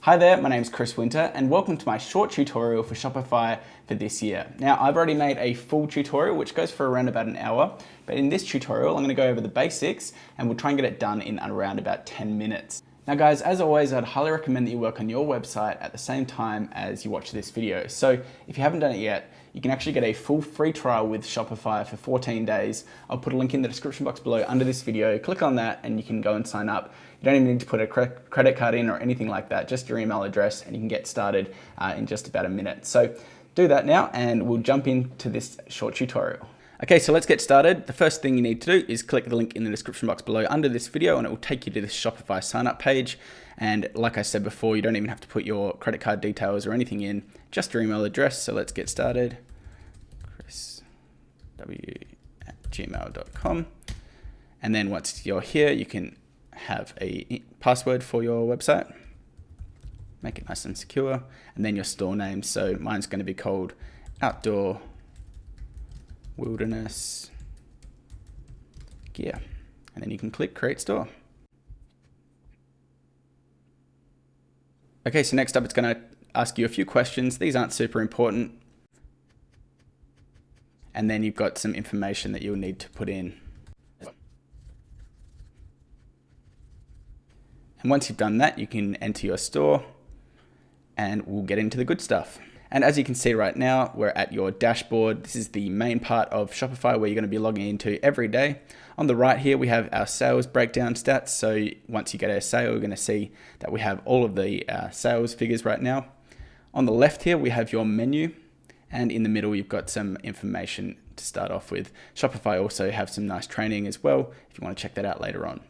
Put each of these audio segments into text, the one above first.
Hi there, my name is ChrishWinter and welcome to my short tutorial for Shopify for this year. Now I've already made a full tutorial which goes for around about an hour, but in this tutorial I'm going to go over the basics and we'll try and get it done in around about 10 minutes. Now guys, as always, I'd highly recommend that you work on your website at the same time as you watch this video. So if you haven't done it yet, you can actually get a full free trial with Shopify for 14 days. I'll put a link in the description box below under this video. Click on that and you can go and sign up. You don't even need to put a credit card in or anything like that, just your email address, and you can get started in just about a minute. So do that now and we'll jump into this short tutorial. Okay, so let's get started. The first thing you need to do is click the link in the description box below under this video and it will take you to this Shopify sign up page. And like I said before, you don't even have to put your credit card details or anything in, just your email address. So let's get started. chrisw@gmail.com. And then once you're here, you can have a password for your website. Make it nice and secure. And then your store name. So mine's going to be called Outdoor Wilderness Gear. And then you can click Create Store. Okay, so next up it's going to ask you a few questions. These aren't super important. And then you've got some information that you'll need to put in. And once you've done that, you can enter your store and we'll get into the good stuff. And as you can see right now, we're at your dashboard. This is the main part of Shopify where you're going to be logging into every day. On the right here, we have our sales breakdown stats. So once you get a sale, you're going to see that we have all of the sales figures right now. On the left here, we have your menu. And in the middle, you've got some information to start off with. Shopify also have some nice training as well, if you want to check that out later on.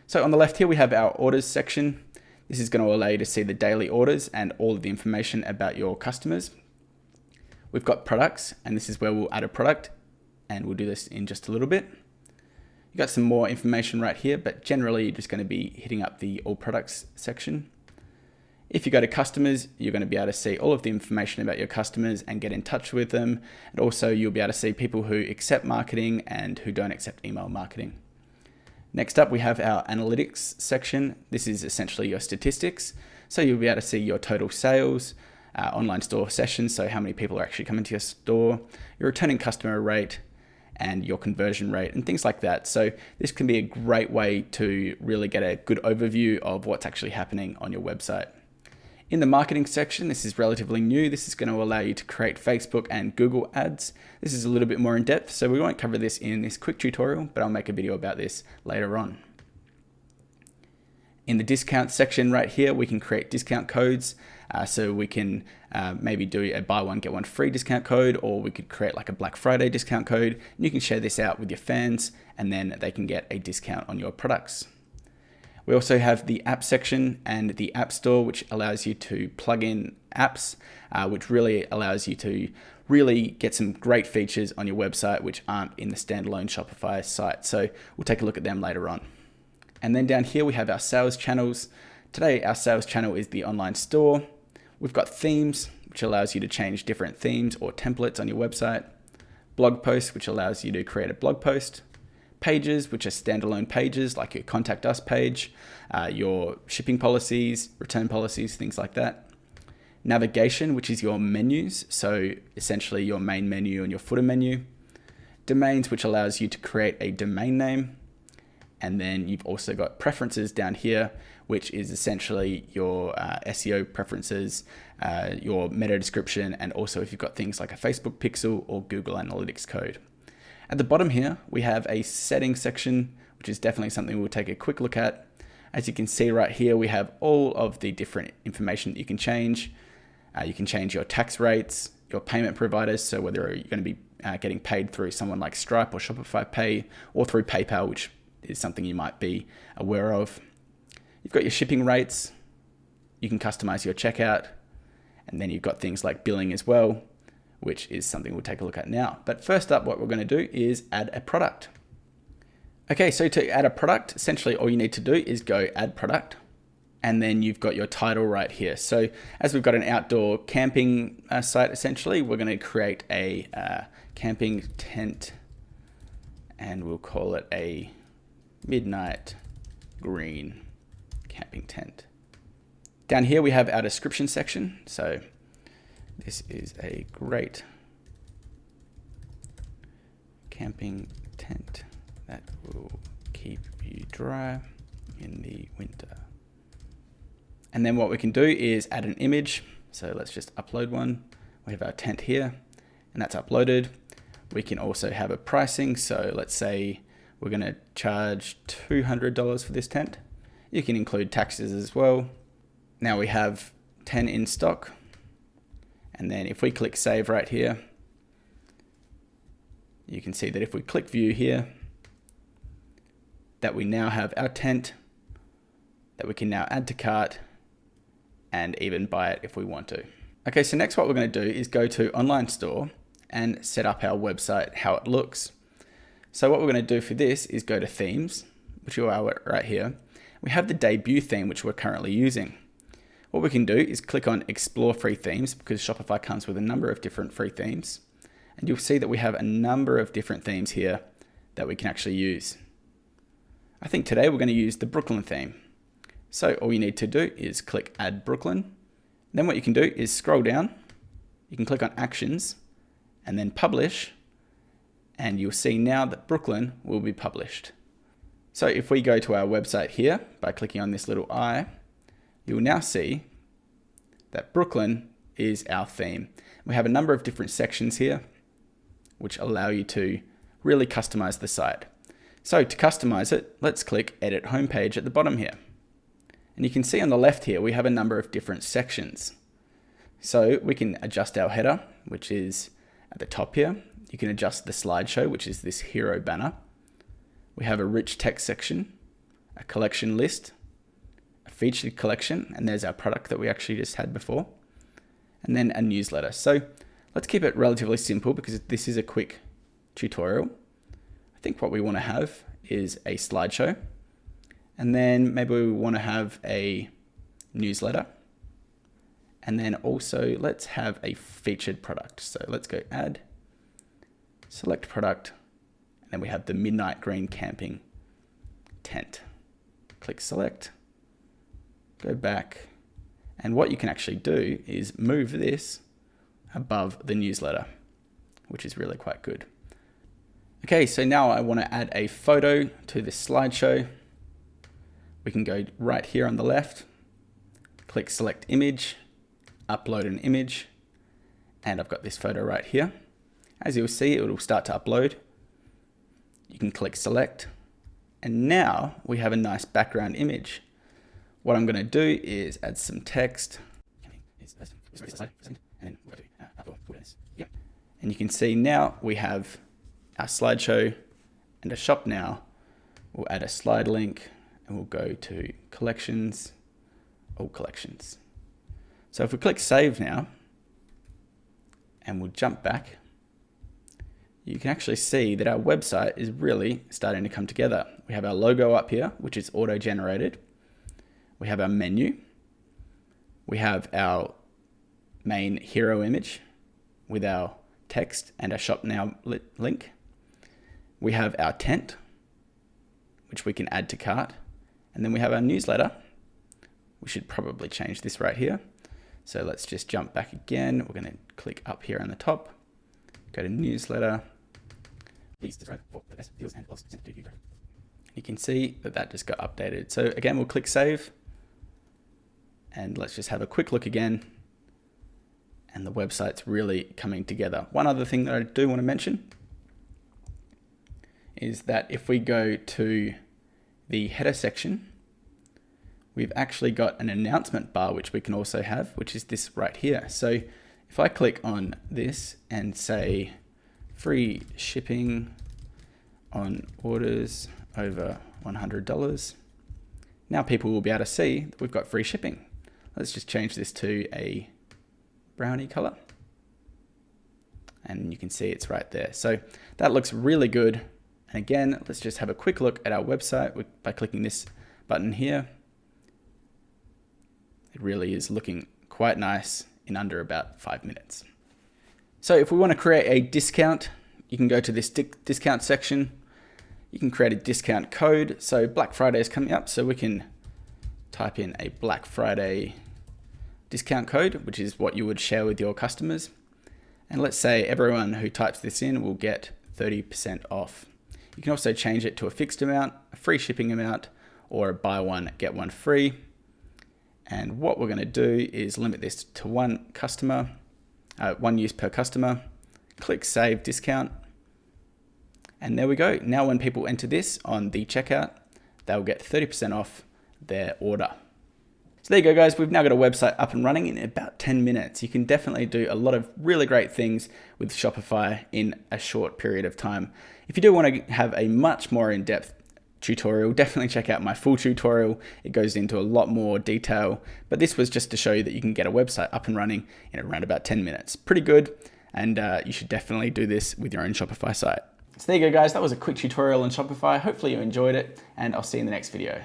So on the left here, we have our orders section. This is going to allow you to see the daily orders and all of the information about your customers. We've got products, and this is where we'll add a product, and we'll do this in just a little bit. You've got some more information right here, but generally you're just going to be hitting up the all products section. If you go to customers, you're going to be able to see all of the information about your customers and get in touch with them. And also you'll be able to see people who accept marketing and who don't accept email marketing. Next up, we have our analytics section. This is essentially your statistics. So you'll be able to see your total sales, online store sessions, so how many people are actually coming to your store, your returning customer rate, and your conversion rate, and things like that. So this can be a great way to really get a good overview of what's actually happening on your website. In the marketing section, this is relatively new. This is going to allow you to create Facebook and Google ads. This is a little bit more in depth, so we won't cover this in this quick tutorial, but I'll make a video about this later on. In the discount section right here, we can create discount codes. So we can maybe do a buy one, get one free discount code, or we could create like a Black Friday discount code. And you can share this out with your fans and then they can get a discount on your products. We also have the app section and the app store, which allows you to plug in apps, which really allows you to really get some great features on your website, which aren't in the standalone Shopify site. So we'll take a look at them later on. And then down here, we have our sales channels. Today, our sales channel is the online store. We've got themes, which allows you to change different themes or templates on your website. Blog posts, which allows you to create a blog post. Pages, which are standalone pages like your contact us page, your shipping policies, return policies, things like that. Navigation, which is your menus, so essentially your main menu and your footer menu. Domains, which allows you to create a domain name. And then you've also got preferences down here, which is essentially your SEO preferences, your meta description, and also if you've got things like a Facebook pixel or Google Analytics code. At the bottom here, we have a settings section, which is definitely something we'll take a quick look at. As you can see right here, we have all of the different information that you can change. You can change your tax rates, your payment providers, so whether you're going to be getting paid through someone like Stripe or Shopify Pay, or through PayPal, which is something you might be aware of. You've got your shipping rates. You can customize your checkout. And then you've got things like billing as well, which is something we'll take a look at now. But first up, what we're going to do is add a product. Okay, so to add a product, essentially all you need to do is go add product. And then you've got your title right here. So as we've got an outdoor camping site, essentially, we're going to create a camping tent and we'll call it a midnight green camping tent. Down here we have our description section. So this is a great camping tent that will keep you dry in the winter. And then what we can do is add an image. So let's just upload one. We have our tent here and that's uploaded. We can also have a pricing. So let's say we're going to charge $200 for this tent. You can include taxes as well. Now we have 10 in stock. And then if we click save right here, you can see that if we click view here, that we now have our tent that we can now add to cart and even buy it if we want to. Okay, so next what we're going to do is go to online store and set up our website, how it looks. So what we're going to do for this is go to themes, which you are right here. We have the debut theme, which we're currently using. What we can do is click on explore free themes because Shopify comes with a number of different free themes. And you'll see that we have a number of different themes here that we can actually use. I think today we're going to use the Brooklyn theme. So all you need to do is click add Brooklyn. Then what you can do is scroll down. You can click on actions and then publish. And you'll see now that Brooklyn will be published. So if we go to our website here by clicking on this little eye, you'll now see that Brooklyn is our theme. We have a number of different sections here which allow you to really customize the site. So to customize it, let's click edit homepage at the bottom here. And you can see on the left here, we have a number of different sections. So we can adjust our header, which is at the top here. You can adjust the slideshow, which is this hero banner. We have a rich text section, a collection list, a featured collection, and there's our product that we actually just had before, and then a newsletter. So let's keep it relatively simple because this is a quick tutorial. I think what we want to have is a slideshow, and then maybe we want to have a newsletter, and then also let's have a featured product. So let's go add, select product, and then we have the midnight green camping tent. Click select, go back, and what you can actually do is move this above the newsletter, which is really quite good. Okay, so now I want to add a photo to this slideshow. We can go right here on the left, click select image, upload an image, and I've got this photo right here. As you'll see, it will start to upload. You can click select, and now we have a nice background image. What I'm going to do is add some text. And you can see now we have our slideshow and a shop now. We'll add a slide link and we'll go to collections, all collections. So if we click save now and we'll jump back, you can actually see that our website is really starting to come together. We have our logo up here, which is auto-generated. We have our menu. We have our main hero image with our text and our shop now link. We have our tent, which we can add to cart. And then we have our newsletter. We should probably change this right here. So let's just jump back again. We're going to click up here on the top, go to newsletter. You can see that that just got updated. So again, we'll click save and let's just have a quick look again. And the website's really coming together. One other thing that I do want to mention is that if we go to the header section, we've actually got an announcement bar, which we can also have, which is this right here. So if I click on this and say free shipping on orders over $100, now people will be able to see that we've got free shipping. Let's just change this to a brownie color. And you can see it's right there. So that looks really good. And again, let's just have a quick look at our website by clicking this button here. It really is looking quite nice in under about 5 minutes. So if we want to create a discount, you can go to this discount section. You can create a discount code. So Black Friday is coming up, so we can type in a Black Friday discount code, which is what you would share with your customers. And let's say everyone who types this in will get 30% off. You can also change it to a fixed amount, a free shipping amount, or a buy one, get one free. And what we're going to do is limit this to one use per customer. Click Save Discount. And there we go. Now when people enter this on the checkout, they'll get 30% off their order. So there you go, guys. We've now got a website up and running in about 10 minutes. You can definitely do a lot of really great things with Shopify in a short period of time. If you do want to have a much more in-depth tutorial, definitely check out my full tutorial. It goes into a lot more detail, but this was just to show you that you can get a website up and running in around about 10 minutes. Pretty good, and you should definitely do this with your own Shopify site. So there you go, guys. That was a quick tutorial on Shopify. Hopefully you enjoyed it, and I'll see you in the next video.